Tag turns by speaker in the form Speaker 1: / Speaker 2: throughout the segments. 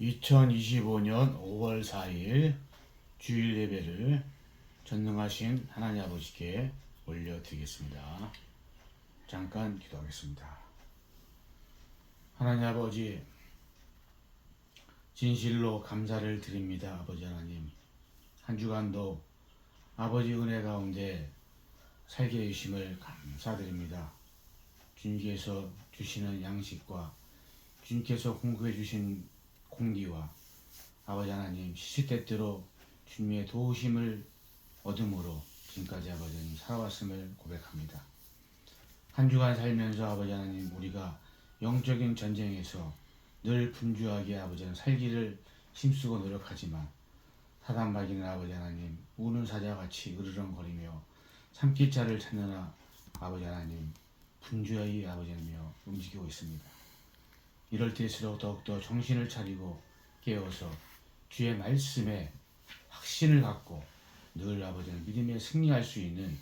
Speaker 1: 2025년 5월 4일 주일 예배를 전능하신 하나님 아버지께 올려드리겠습니다. 잠깐 기도하겠습니다. 하나님 아버지, 진실로 감사를 드립니다. 아버지 하나님, 한 주간도 아버지 은혜 가운데 살게 해주심을 감사드립니다. 주님께서 주시는 양식과 주님께서 공급해 주신 공기와 아버지 하나님 시시때때로 주님의 도우심을 얻음으로 지금까지 아버지 하나님 살아왔음을 고백합니다. 한 주간 살면서 아버지 하나님 우리가 영적인 전쟁에서 늘 분주하게 아버지 하나님 살기를 힘쓰고 노력하지만 사단마귀는 아버지 하나님 우는 사자같이 으르렁거리며 삼킬자를 찾느라 아버지 하나님 분주하게 아버지 하나님 움직이고 있습니다. 이럴 때일수록 더욱더 정신을 차리고 깨어서 주의 말씀에 확신을 갖고 늘 아버지는 믿음에 승리할 수 있는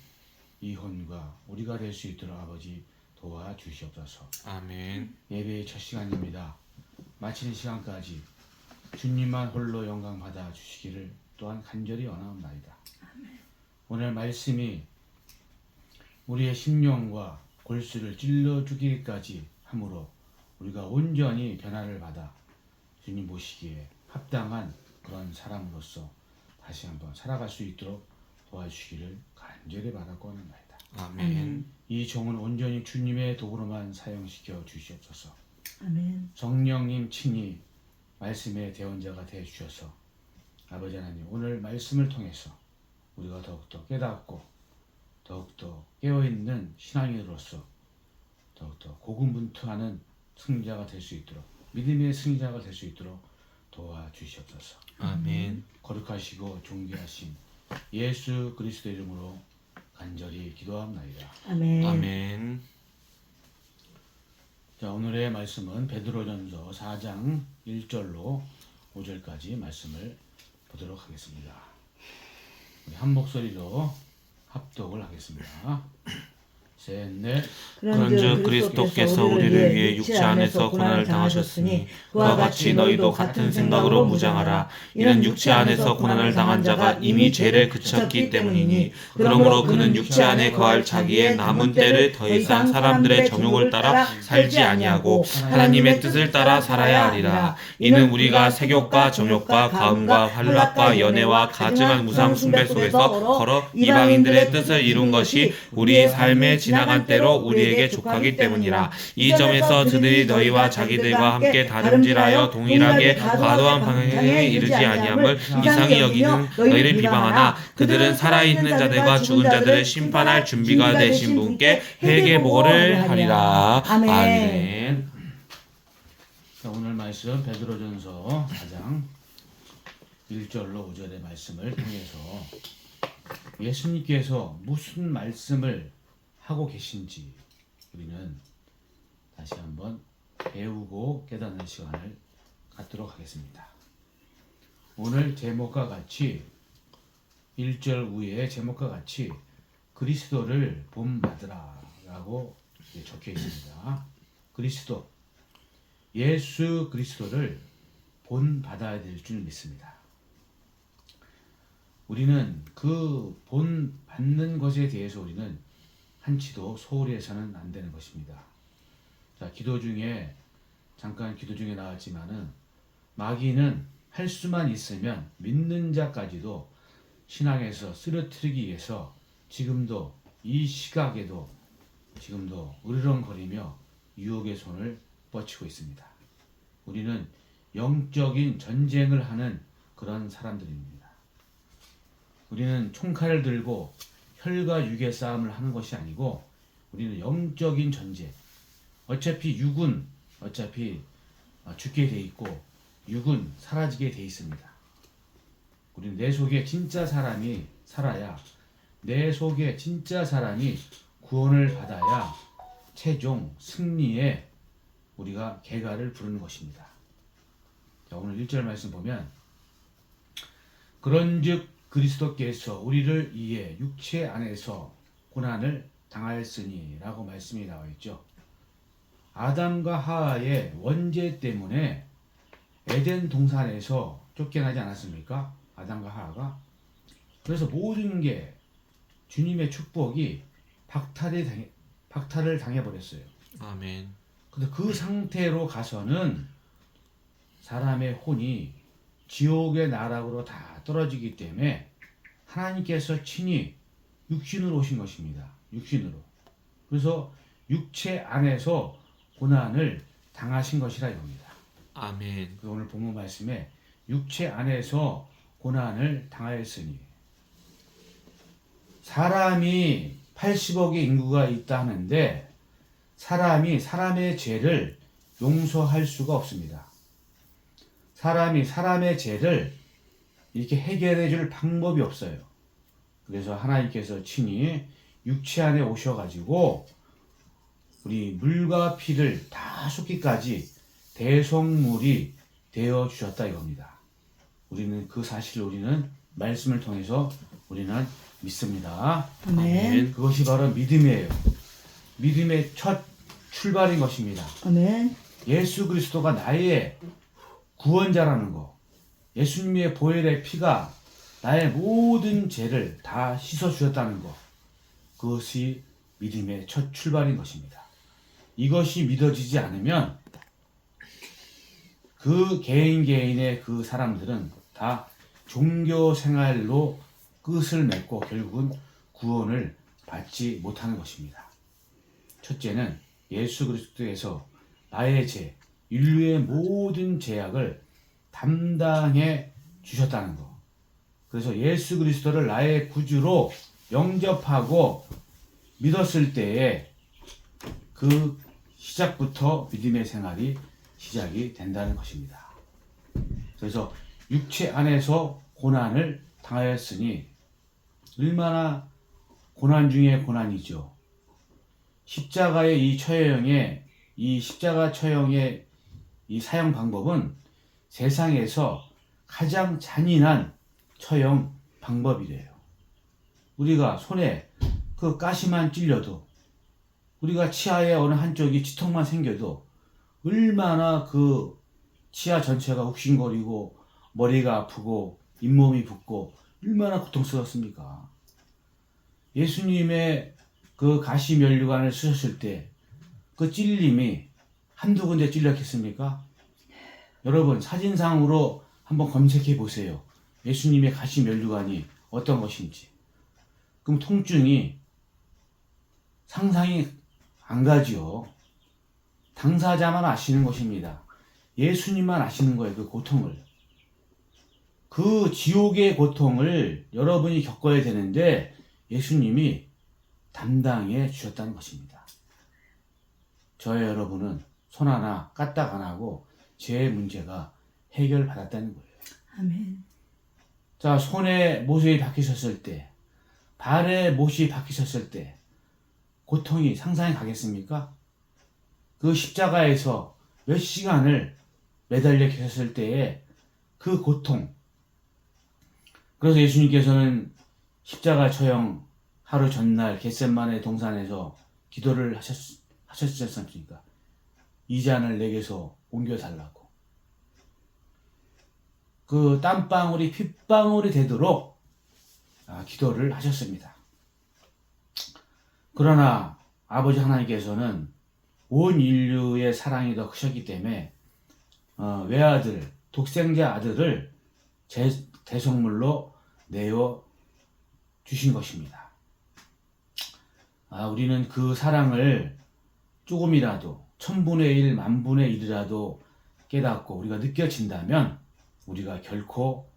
Speaker 1: 이혼과 우리가 될 수 있도록 아버지 도와주시옵소서.
Speaker 2: 아멘.
Speaker 1: 예배의 첫 시간입니다. 마치는 시간까지 주님만 홀로 영광 받아 주시기를 또한 간절히 원하옵나이다. 오늘 말씀이 우리의 심령과 골수를 찔러 죽이기까지 함으로 우리가 온전히 변화를 받아 주님 보시기에 합당한 그런 사람으로서 다시 한번 살아갈 수 있도록 도와주시기를 간절히 바라고 하옵나이다.
Speaker 2: 아멘.
Speaker 1: 이 종은 온전히 주님의 도구로만 사용시켜 주시옵소서.
Speaker 3: 아멘.
Speaker 1: 성령님 친히 말씀의 대원자가 되어 주셔서 아버지 하나님 오늘 말씀을 통해서 우리가 더욱더 깨닫고 더욱더 깨어있는 신앙인으로서 더욱더 고군분투하는 승자가 될 수 있도록 믿음의 승자가 될 수 있도록 도와주시옵소서.
Speaker 2: 아멘.
Speaker 1: 거룩하시고 존귀하신 예수 그리스도 이름으로 간절히 기도합나이다.
Speaker 3: 아멘.
Speaker 2: 아멘.
Speaker 1: 자, 오늘의 말씀은 베드로전서 4장 1절로 5절까지 말씀을 보도록 하겠습니다. 우리 한 목소리로 합독을 하겠습니다. 셋, 넷.
Speaker 2: 그런즉 그리스도께서 우리를 위해 육체 안에서 고난을 당하셨으니 그와 같이 너희도 같은 생각으로 무장하라. 이는 육체 안에서 고난을 당한 자가 이미 죄를 그쳤기 때문이니 그러므로 그는 육체 안에 거할 자기의 남은 때를 더 이상 사람들의 정욕을 따라 살지 아니하고 하나님의 뜻을 따라 살아야 하리라. 이는 우리가 세욕과 정욕과 가음과 환락과 연애와 가증한 우상 숭배 속에서 걸어 이방인들의 뜻을 이룬 것이 우리 삶의 지나간 때로 우리에게 족하기 때문이라. 이 점에서 그들이 너희와 자기들과 함께 다름질하여 동일하게 과도한 방향에 이르지 아니함을 이상히 여기는 너희를 비방하나 그들은 살아있는 자들과 죽은 자들을 심판할 준비가 되신 분께 회개 보고를 하리라. 아멘.
Speaker 1: 자, 오늘 말씀 베드로전서 4장 1절로 5절의 말씀을 통해서 예수님께서 무슨 말씀을 하고 계신지 우리는 다시 한번 배우고 깨닫는 시간을 갖도록 하겠습니다. 오늘 제목과 같이 1절 후에 제목과 같이 그리스도를 본받으라 라고 적혀 있습니다. 그리스도, 예수 그리스도를 본받아야 될 줄 믿습니다. 우리는 그 본받는 것에 대해서 우리는 한치도 소홀히 해서는 안 되는 것입니다. 자, 기도 중에 잠깐 기도 중에 나왔지만은 마귀는 할 수만 있으면 믿는 자까지도 신앙에서 쓰러뜨리기 위해서 지금도 이 시각에도 지금도 으르렁거리며 유혹의 손을 뻗치고 있습니다. 우리는 영적인 전쟁을 하는 그런 사람들입니다. 우리는 총칼을 들고 혈과 육의 싸움을 하는 것이 아니고 우리는 영적인 전쟁. 어차피 육은 어차피 죽게 돼 있고 육은 사라지게 돼 있습니다. 우리는 내 속에 진짜 사람이 살아야 내 속에 진짜 사람이 구원을 받아야 최종 승리에 우리가 개가를 부르는 것입니다. 자, 오늘 1절 말씀 보면 그런즉 그리스도께서 우리를 위해 육체 안에서 고난을 당하였으니 라고 말씀이 나와 있죠. 아담과 하와의 원죄 때문에 에덴 동산에서 쫓겨나지 않았습니까? 아담과 하와가. 그래서 모든 게 주님의 축복이 박탈을 당해버렸어요.
Speaker 2: 아멘.
Speaker 1: 근데 그 상태로 가서는 사람의 혼이 지옥의 나락으로 다 떨어지기 때문에 하나님께서 친히 육신으로 오신 것입니다. 육신으로. 그래서 육체 안에서 고난을 당하신 것이라 이겁니다.
Speaker 2: 아멘.
Speaker 1: 오늘 본문 말씀에 육체 안에서 고난을 당하였으니, 사람이 80억의 인구가 있다 하는데 사람이 사람의 죄를 용서할 수가 없습니다. 사람이 사람의 죄를 이렇게 해결해 줄 방법이 없어요. 그래서 하나님께서 친히 육체 안에 오셔가지고 우리 물과 피를 다 쏟기까지 대속물이 되어 주셨다 이겁니다. 우리는 그 사실을 우리는 말씀을 통해서 우리는 믿습니다.
Speaker 3: 아멘.
Speaker 1: 그것이 바로 믿음이에요. 믿음의 첫 출발인 것입니다.
Speaker 3: 아멘.
Speaker 1: 예수 그리스도가 나의 구원자라는 거, 예수님의 보혈의 피가 나의 모든 죄를 다 씻어주셨다는 거, 그것이 믿음의 첫 출발인 것입니다. 이것이 믿어지지 않으면 그 개인의 그 사람들은 다 종교 생활로 끝을 맺고 결국은 구원을 받지 못하는 것입니다. 첫째는 예수 그리스도에서 나의 죄, 인류의 모든 죄악을 담당해 주셨다는 것. 그래서 예수 그리스도를 나의 구주로 영접하고 믿었을 때에 그 시작부터 믿음의 생활이 시작이 된다는 것입니다. 그래서 육체 안에서 고난을 당하였으니 얼마나 고난 중에 고난이죠. 십자가의 이 처형의 이 십자가 처형의 이 사형 방법은 세상에서 가장 잔인한 처형 방법이래요. 우리가 손에 그 가시만 찔려도, 우리가 치아의 어느 한쪽이 치통만 생겨도 얼마나 그 치아 전체가 욱신거리고 머리가 아프고 잇몸이 붓고 얼마나 고통스럽습니까? 예수님의 그 가시면류관을 쓰셨을 때 그 찔림이 한두 군데 찔렸겠습니까? 여러분 사진상으로 한번 검색해 보세요. 예수님의 가시면류관이 어떤 것인지. 그럼 통증이 상상이 안 가지요. 당사자만 아시는 것입니다. 예수님만 아시는 거예요. 그 고통을. 그 지옥의 고통을 여러분이 겪어야 되는데 예수님이 담당해 주셨다는 것입니다. 저의 여러분은 손 하나 까딱 안 하고 제 문제가 해결받았다는 거예요.
Speaker 3: 아멘.
Speaker 1: 자, 손에 못이 박히셨을 때, 발에 못이 박히셨을 때 고통이 상상이 가겠습니까? 그 십자가에서 몇 시간을 매달려 계셨을 때에 그 고통. 그래서 예수님께서는 십자가 처형 하루 전날 겟세마네 동산에서 기도를 하셨지 않습니까? 이 잔을 내게서 옮겨달라고. 그 땀방울이 핏방울이 되도록 기도를 하셨습니다. 그러나 아버지 하나님께서는 온 인류의 사랑이 더 크셨기 때문에 외아들, 독생자 아들을 대속물로 내어 주신 것입니다. 우리는 그 사랑을 조금이라도 1000분의 1, 10,000분의 1이라도 깨닫고 우리가 느껴진다면 우리가 결코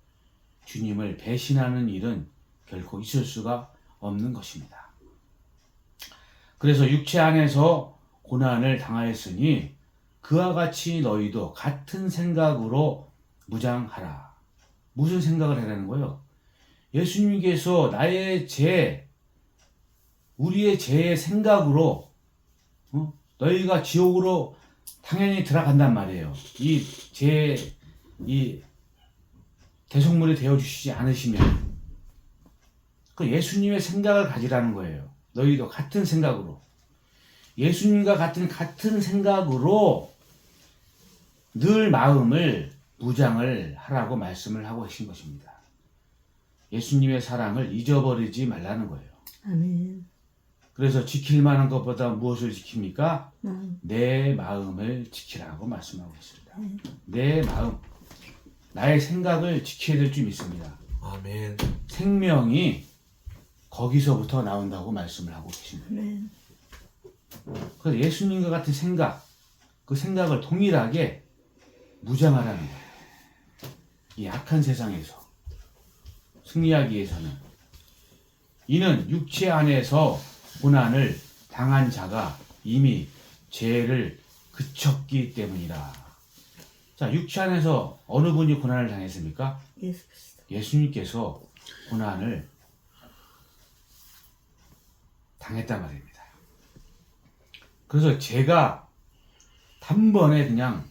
Speaker 1: 주님을 배신하는 일은 결코 있을 수가 없는 것입니다. 그래서 육체 안에서 고난을 당하였으니 그와 같이 너희도 같은 생각으로 무장하라. 무슨 생각을 하라는 거예요? 예수님께서 나의 죄, 우리의 죄의 생각으로 너희가 지옥으로 당연히 들어간단 말이에요. 이 대속물이 되어주시지 않으시면. 그 예수님의 생각을 가지라는 거예요. 너희도 같은 생각으로. 예수님과 같은 생각으로 늘 마음을 무장을 하라고 말씀을 하고 계신 것입니다. 예수님의 사랑을 잊어버리지 말라는 거예요.
Speaker 3: 아멘.
Speaker 1: 그래서 지킬 만한 것보다 무엇을 지킵니까?
Speaker 3: 마음.
Speaker 1: 내 마음을 지키라고 말씀하고 있습니다. 내 마음, 나의 생각을 지켜야 될 줄 믿습니다.
Speaker 2: 아멘.
Speaker 1: 생명이 거기서부터 나온다고 말씀을 하고 계십니다.
Speaker 3: 아멘.
Speaker 1: 그래서 예수님과 같은 생각, 그 생각을 동일하게 무장하라는 거예요. 이 악한 세상에서 승리하기 위해서는 이는 육체 안에서 고난을 당한 자가 이미 죄를 그쳤기 때문이라. 자, 육체 안에서 어느 분이 고난을 당했습니까?
Speaker 3: 예수 그리스도.
Speaker 1: 예수님께서 고난을 당했단 말입니다. 그래서 제가 단번에 그냥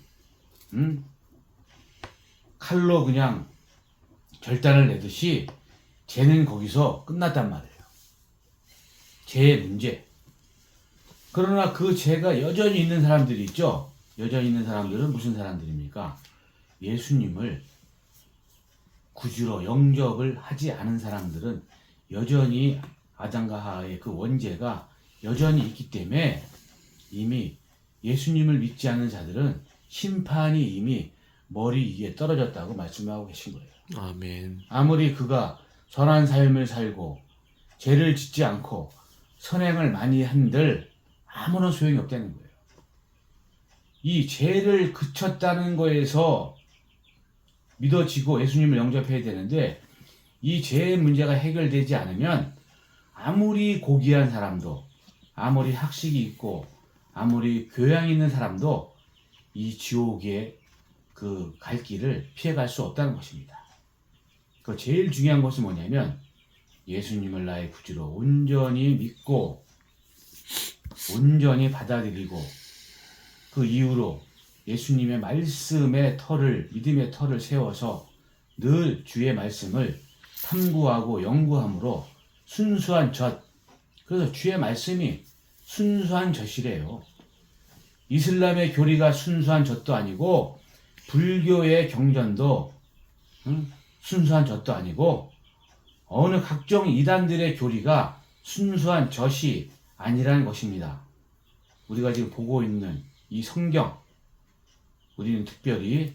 Speaker 1: 칼로 그냥 결단을 내듯이 죄는 거기서 끝났단 말이에요. 죄의 문제. 그러나 그 죄가 여전히 있는 사람들이 있죠. 여전히 있는 사람들은 무슨 사람들입니까? 예수님을 구주로 영접을 하지 않은 사람들은 여전히 아담과 하와의 그 원죄가 여전히 있기 때문에 이미 예수님을 믿지 않는 자들은 심판이 이미 머리 위에 떨어졌다고 말씀하고 계신 거예요.
Speaker 2: 아멘.
Speaker 1: 아무리 그가 선한 삶을 살고 죄를 짓지 않고 선행을 많이 한들 아무런 소용이 없다는 거예요. 이 죄를 그쳤다는 거에서 믿어지고 예수님을 영접해야 되는데 이 죄의 문제가 해결되지 않으면 아무리 고귀한 사람도 아무리 학식이 있고 아무리 교양 있는 사람도 이 지옥의 그 갈 길을 피해갈 수 없다는 것입니다. 그 제일 중요한 것은 뭐냐면 예수님을 나의 구주로 온전히 믿고 온전히 받아들이고 그 이후로 예수님의 말씀의 터를 믿음의 터를 세워서 늘 주의 말씀을 탐구하고 연구함으로 순수한 젖. 그래서 주의 말씀이 순수한 젖이래요. 이슬람의 교리가 순수한 젖도 아니고 불교의 경전도 순수한 젖도 아니고 어느 각종 이단들의 교리가 순수한 젖이 아니라는 것입니다. 우리가 지금 보고 있는 이 성경, 우리는 특별히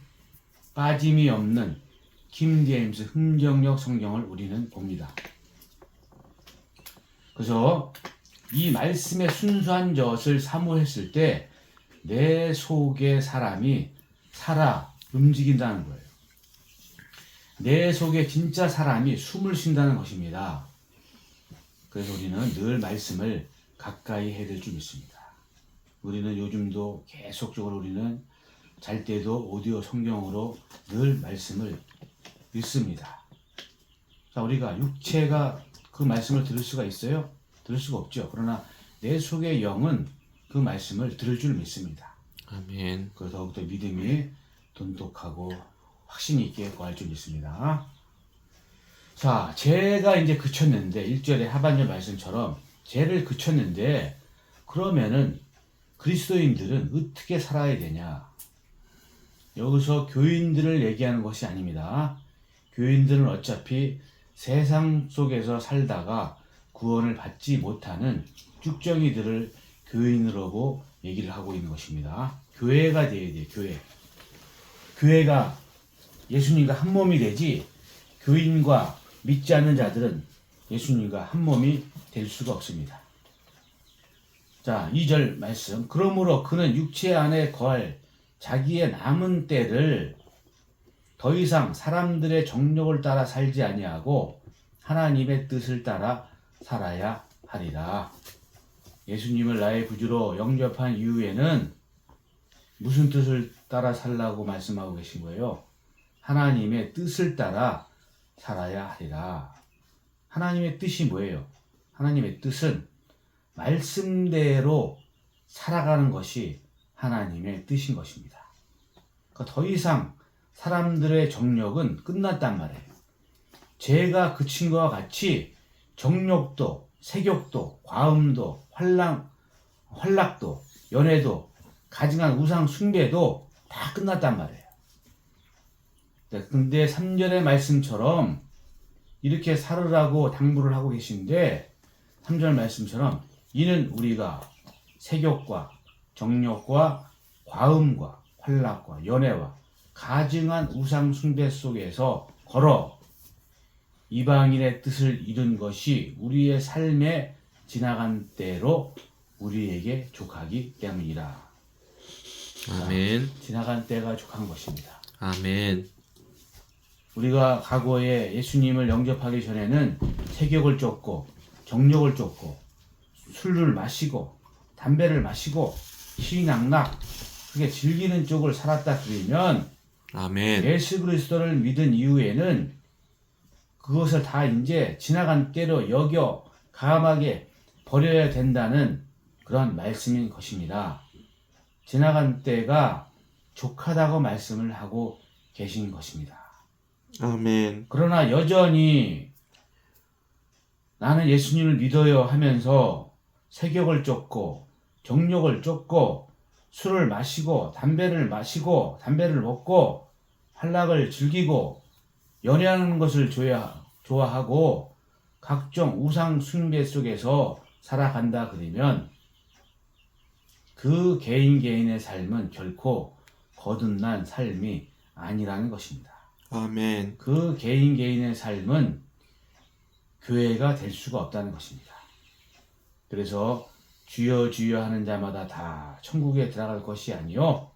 Speaker 1: 빠짐이 없는 킹 제임스 흥정역 성경을 우리는 봅니다. 그래서 이 말씀의 순수한 젖을 사모했을 때 내 속의 사람이 살아 움직인다는 거예요. 내 속에 진짜 사람이 숨을 쉰다는 것입니다. 그래서 우리는 늘 말씀을 가까이 해야 될 줄 믿습니다. 우리는 요즘도 계속적으로 우리는 잘 때도 오디오 성경으로 늘 말씀을 읽습니다. 자, 우리가 육체가 그 말씀을 들을 수가 있어요? 들을 수가 없죠. 그러나 내 속의 영은 그 말씀을 들을 줄 믿습니다.
Speaker 2: 아멘.
Speaker 1: 그래서 더욱더 믿음이 돈독하고 확신 있게 구할 줄 믿습니다. 자, 죄가 이제 그쳤는데 1절의 하반절 말씀처럼 죄를 그쳤는데 그러면은 그리스도인들은 어떻게 살아야 되냐? 여기서 교인들을 얘기하는 것이 아닙니다. 교인들은 어차피 세상 속에서 살다가 구원을 받지 못하는 쭉정이들을 교인으로고 얘기를 하고 있는 것입니다. 교회가 돼야 돼요. 교회가 예수님과 한 몸이 되지 교인과 믿지 않는 자들은 예수님과 한 몸이 될 수가 없습니다. 자, 2절 말씀. 그러므로 그는 육체 안에 거할 자기의 남은 때를 더 이상 사람들의 정욕을 따라 살지 아니하고 하나님의 뜻을 따라 살아야 하리라. 예수님을 나의 구주로 영접한 이후에는 무슨 뜻을 따라 살라고 말씀하고 계신 거예요? 하나님의 뜻을 따라 살아야 하리라. 하나님의 뜻이 뭐예요? 하나님의 뜻은 말씀대로 살아가는 것이 하나님의 뜻인 것입니다. 그러니까 더 이상 사람들의 정욕은 끝났단 말이에요. 죄가 그친 것과 같이 정욕도, 색욕도, 과음도, 활락도, 연애도, 가증한 우상 숭배도 다 끝났단 말이에요. 근데 3절의 말씀처럼 이렇게 살으라고 당부를 하고 계신데 3절 말씀처럼 이는 우리가 세욕과 정욕과 과음과 활락과 연애와 가증한 우상 숭배 속에서 걸어 이방인의 뜻을 이룬 것이 우리의 삶에 지나간 때로 우리에게 족하기 때문이라.
Speaker 2: 아멘.
Speaker 1: 자, 지나간 때가 족한 것입니다.
Speaker 2: 아멘.
Speaker 1: 우리가 과거에 예수님을 영접하기 전에는 세욕을 쫓고 정욕을 쫓고 술을 마시고 담배를 마시고 희낙락 그게 즐기는 쪽을 살았다 그러면
Speaker 2: 아멘.
Speaker 1: 예수 그리스도를 믿은 이후에는 그것을 다 이제 지나간 때로 여겨 감하게 버려야 된다는 그런 말씀인 것입니다. 지나간 때가 족하다고 말씀을 하고 계신 것입니다.
Speaker 2: 아멘.
Speaker 1: 그러나 여전히 나는 예수님을 믿어요 하면서 세욕을 쫓고 정욕을 쫓고 술을 마시고 담배를 먹고 활락을 즐기고 연애하는 것을 좋아하고 각종 우상 숭배 속에서 살아간다 그러면 그 개인의 삶은 결코 거듭난 삶이 아니라는 것입니다.
Speaker 2: 아멘.
Speaker 1: 그 개인의 삶은 교회가 될 수가 없다는 것입니다. 그래서 주여 주여 하는 자마다 다 천국에 들어갈 것이 아니요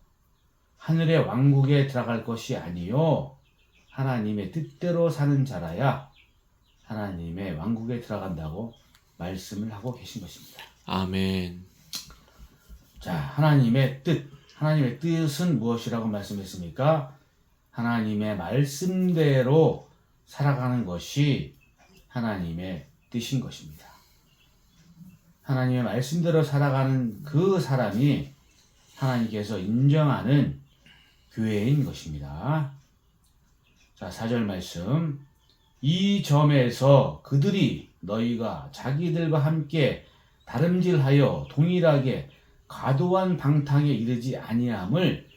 Speaker 1: 하늘의 왕국에 들어갈 것이 아니요 하나님의 뜻대로 사는 자라야 하나님의 왕국에 들어간다고 말씀을 하고 계신 것입니다.
Speaker 2: 아멘.
Speaker 1: 자, 하나님의 뜻은 무엇이라고 말씀했습니까? 하나님의 말씀대로 살아가는 것이 하나님의 뜻인 것입니다. 하나님의 말씀대로 살아가는 그 사람이 하나님께서 인정하는 교회인 것입니다. 자, 4절 말씀. 이 점에서 그들이 너희가 자기들과 함께 다름질하여 동일하게 과도한 방탕에 이르지 아니함을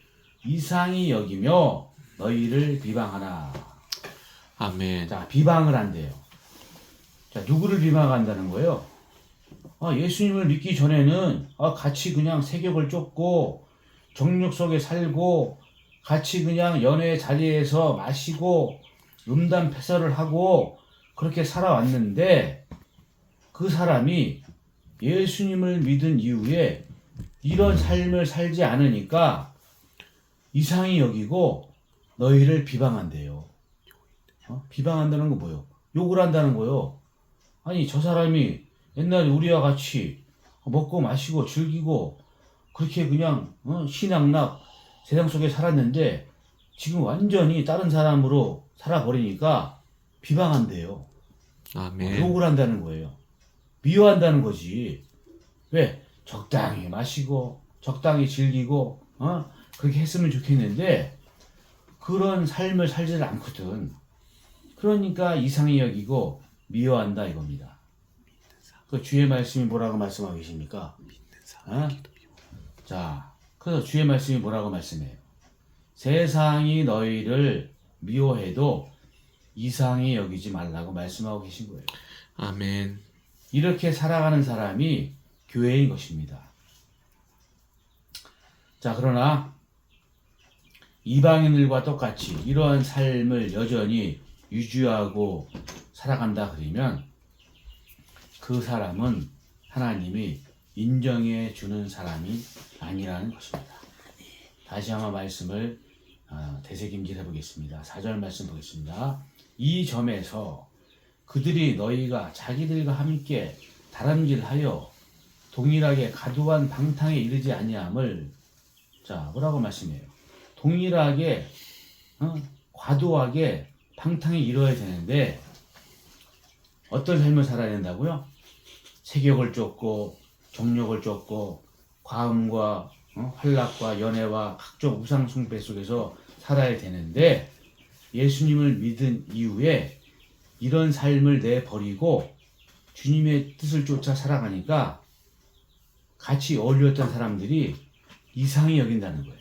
Speaker 1: 이상히 여기며 너희를 비방하나.
Speaker 2: 아멘.
Speaker 1: 자, 비방을 한대요. 자, 누구를 비방한다는 거예요? 예수님을 믿기 전에는 같이 그냥 세욕을 쫓고 정욕 속에 살고 같이 그냥 연애 자리에서 마시고 음담 패설을 하고 그렇게 살아왔는데 그 사람이 예수님을 믿은 이후에 이런 삶을 살지 않으니까 이상히 여기고 너희를 비방한대요. 비방한다는 거 뭐예요? 욕을 한다는 거예요. 아니 저 사람이 옛날에 우리와 같이 먹고 마시고 즐기고 그렇게 그냥 희낙락 세상 속에 살았는데 지금 완전히 다른 사람으로 살아버리니까 비방한대요.
Speaker 2: 아멘.
Speaker 1: 욕을 한다는 거예요. 미워한다는 거지. 왜? 적당히 마시고 적당히 즐기고 그렇게 했으면 좋겠는데 그런 삶을 살지를 않거든. 그러니까 이상히 여기고 미워한다 이겁니다. 그 주의 말씀이 뭐라고 말씀하고 계십니까? 자, 그래서 주의 말씀이 뭐라고 말씀해요? 세상이 너희를 미워해도 이상히 여기지 말라고 말씀하고 계신 거예요.
Speaker 2: 아멘.
Speaker 1: 이렇게 살아가는 사람이 교회인 것입니다. 자, 그러나 이방인들과 똑같이 이러한 삶을 여전히 유지하고 살아간다 그러면 그 사람은 하나님이 인정해 주는 사람이 아니라는 것입니다. 다시 한번 말씀을 되새김질 해보겠습니다. 4절 말씀 보겠습니다. 이 점에서 그들이 너희가 자기들과 함께 다름질하여 동일하게 과도한 방탕에 이르지 아니함을 자 뭐라고 말씀해요? 동일하게 과도하게 방탕에 이르어야 되는데 어떤 삶을 살아야 된다고요? 세욕을 쫓고 정욕을 쫓고 과음과 활락과 연애와 각종 우상 숭배 속에서 살아야 되는데 예수님을 믿은 이후에 이런 삶을 내버리고 주님의 뜻을 쫓아 살아가니까 같이 어울렸던 사람들이 이상히 여긴다는 거예요.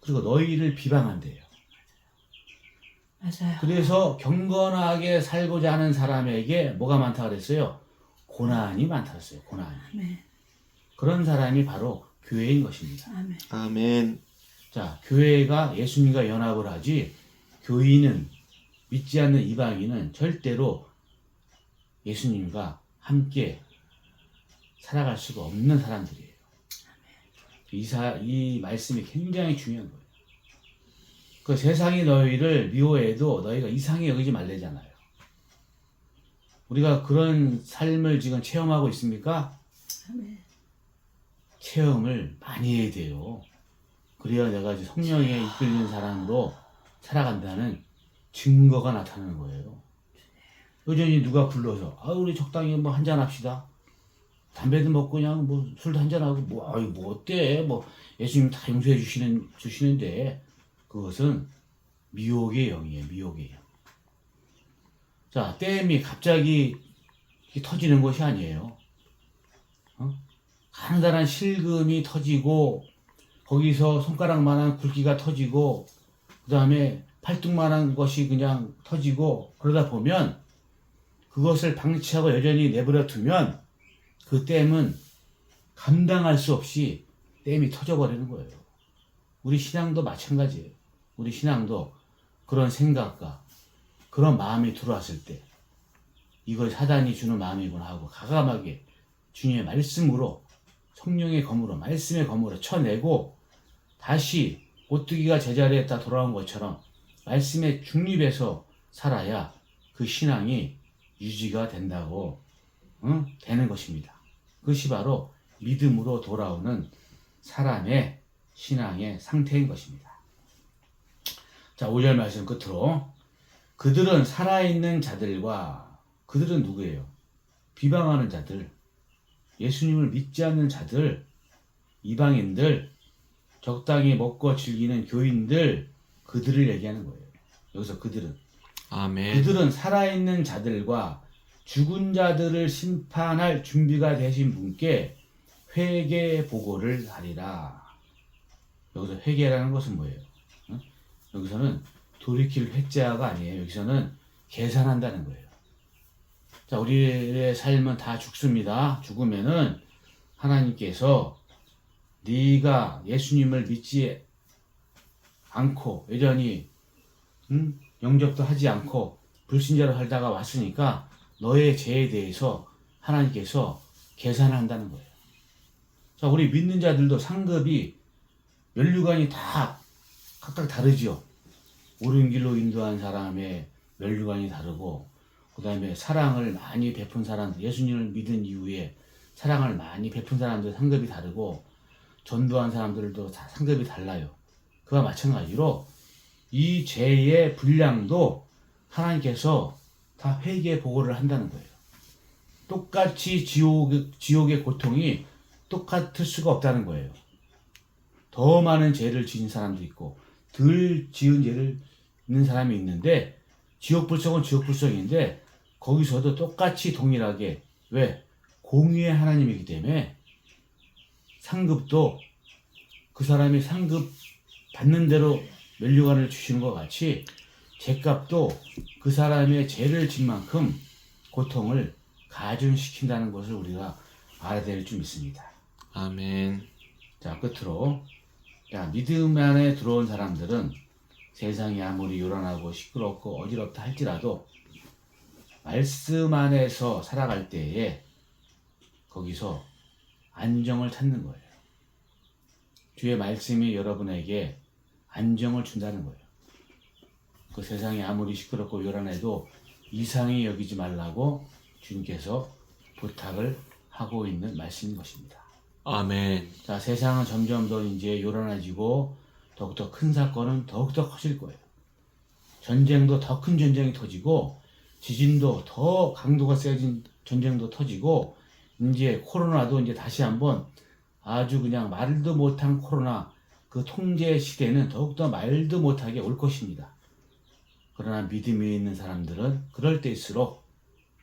Speaker 1: 그리고 너희를 비방한대요.
Speaker 3: 맞아요.
Speaker 1: 그래서 경건하게 살고자 하는 사람에게 뭐가 많다 그랬어요? 고난이 많다 그랬어요. 고난이.
Speaker 3: 아멘.
Speaker 1: 그런 사람이 바로 교회인 것입니다.
Speaker 3: 아멘.
Speaker 2: 아멘.
Speaker 1: 자, 교회가 예수님과 연합을 하지 교인은 믿지 않는 이방인은 절대로 예수님과 함께 살아갈 수가 없는 사람들이에요. 이 말씀이 굉장히 중요한 거예요. 그 세상이 너희를 미워해도 너희가 이상히 여기지 말래잖아요. 우리가 그런 삶을 지금 체험하고 있습니까?
Speaker 3: 아멘.
Speaker 1: 체험을 많이 해야 돼요. 그래야 내가 이제 성령에 이끌리는 사람으로 살아간다는 증거가 나타나는 거예요. 여전히 누가 불러서 우리 적당히 뭐 한잔 합시다. 담배도 먹고 그냥 뭐 술도 한잔 하고 뭐 어때? 뭐 예수님 다 용서해 주시는데 그것은 미혹의 영이에요. 미혹의 영. 자, 댐이 갑자기 터지는 것이 아니에요. 가느다란 실금이 터지고 거기서 손가락만한 굵기가 터지고 그 다음에 팔뚝만한 것이 그냥 터지고 그러다 보면 그것을 방치하고 여전히 내버려 두면 그 댐은 감당할 수 없이 댐이 터져버리는 거예요. 우리 신앙도 마찬가지예요. 우리 신앙도 그런 생각과 그런 마음이 들어왔을 때 이걸 사단이 주는 마음이구나 하고 과감하게 주님의 말씀으로 성령의 검으로 말씀의 검으로 쳐내고 다시 오뚜기가 제자리에 딱 돌아온 것처럼 말씀에 중립해서 살아야 그 신앙이 유지가 된다고 되는 것입니다. 그것이 바로 믿음으로 돌아오는 사람의 신앙의 상태인 것입니다. 자, 5절 말씀 끝으로 그들은 살아있는 자들과 그들은 누구예요? 비방하는 자들, 예수님을 믿지 않는 자들, 이방인들, 적당히 먹고 즐기는 교인들, 그들을 얘기하는 거예요. 여기서 그들은.
Speaker 2: 아멘.
Speaker 1: 그들은 살아있는 자들과 죽은 자들을 심판할 준비가 되신 분께 회개 보고를 하리라. 여기서 회개라는 것은 뭐예요? 여기서는 돌이킬 회자가 아니에요. 여기서는 계산한다는 거예요. 자, 우리의 삶은 다 죽습니다. 죽으면은 하나님께서 네가 예수님을 믿지 않고 여전히 영접도 하지 않고 불신자로 살다가 왔으니까 너의 죄에 대해서 하나님께서 계산한다는 거예요. 자, 우리 믿는 자들도 상급이 면류관이 다 각각 다르죠. 옳은 길로 인도한 사람의 면류관이 다르고 그 다음에 사랑을 많이 베푼 사람들, 예수님을 믿은 이후에 사랑을 많이 베푼 사람들 상급이 다르고 전도한 사람들도 다 상급이 달라요. 그와 마찬가지로 이 죄의 분량도 하나님께서 다 회개 보고를 한다는 거예요. 똑같이 지옥의 고통이 똑같을 수가 없다는 거예요. 더 많은 죄를 지은 사람도 있고 덜 지은 죄를 있는 사람이 있는데 지옥 불성은 지옥 불성인데 거기서도 똑같이 동일하게 왜? 공의의 하나님이기 때문에 상급도 그 사람이 상급 받는 대로 면류관을 주시는 것 같이 죄값도 그 사람의 죄를 진 만큼 고통을 가중시킨다는 것을 우리가 알아야 될 줄 믿습니다.
Speaker 2: 아멘.
Speaker 1: 자, 끝으로 믿음 안에 들어온 사람들은 세상이 아무리 요란하고 시끄럽고 어지럽다 할지라도 말씀 안에서 살아갈 때에 거기서 안정을 찾는 거예요. 주의 말씀이 여러분에게 안정을 준다는 거예요. 그 세상이 아무리 시끄럽고 요란해도 이상히 여기지 말라고 주님께서 부탁을 하고 있는 말씀인 것입니다.
Speaker 2: 아멘.
Speaker 1: 자, 세상은 점점 더 이제 요란해지고 더욱더 큰 사건은 더욱더 커질 거예요. 전쟁도 더 큰 전쟁이 터지고 지진도 더 강도가 세진 전쟁도 터지고 이제 코로나도 이제 다시 한번 아주 그냥 말도 못한 코로나 그 통제 시대는 더욱더 말도 못하게 올 것입니다. 그러나 믿음이 있는 사람들은 그럴 때일수록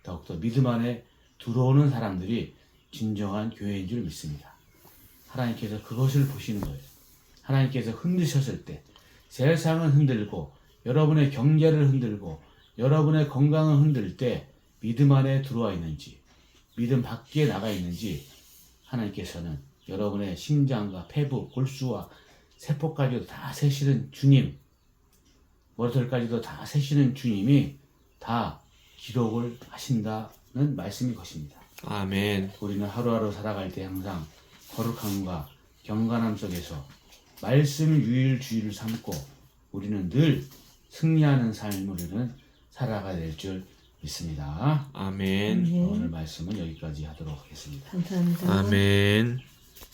Speaker 1: 더욱더 믿음 안에 들어오는 사람들이 진정한 교회인 줄 믿습니다. 하나님께서 그것을 보시는 거예요. 하나님께서 흔드셨을 때 세상은 흔들고 여러분의 경제를 흔들고 여러분의 건강을 흔들 때 믿음 안에 들어와 있는지 믿음 밖에 나가 있는지 하나님께서는 여러분의 심장과 폐부, 골수와 세포까지도 다 세시는 주님, 머리털까지도 다 세시는 주님이 다 기록을 하신다는 말씀이 것입니다.
Speaker 2: 아멘.
Speaker 1: 우리는 하루하루 살아갈 때 항상 거룩함과 경건함 속에서 말씀 유일주의를 삼고 우리는 늘 승리하는 삶을 우리는 살아가야 될 줄 믿습니다.
Speaker 2: 아멘.
Speaker 1: 오늘 말씀은 여기까지 하도록 하겠습니다.
Speaker 3: 감사합니다.
Speaker 2: 아멘.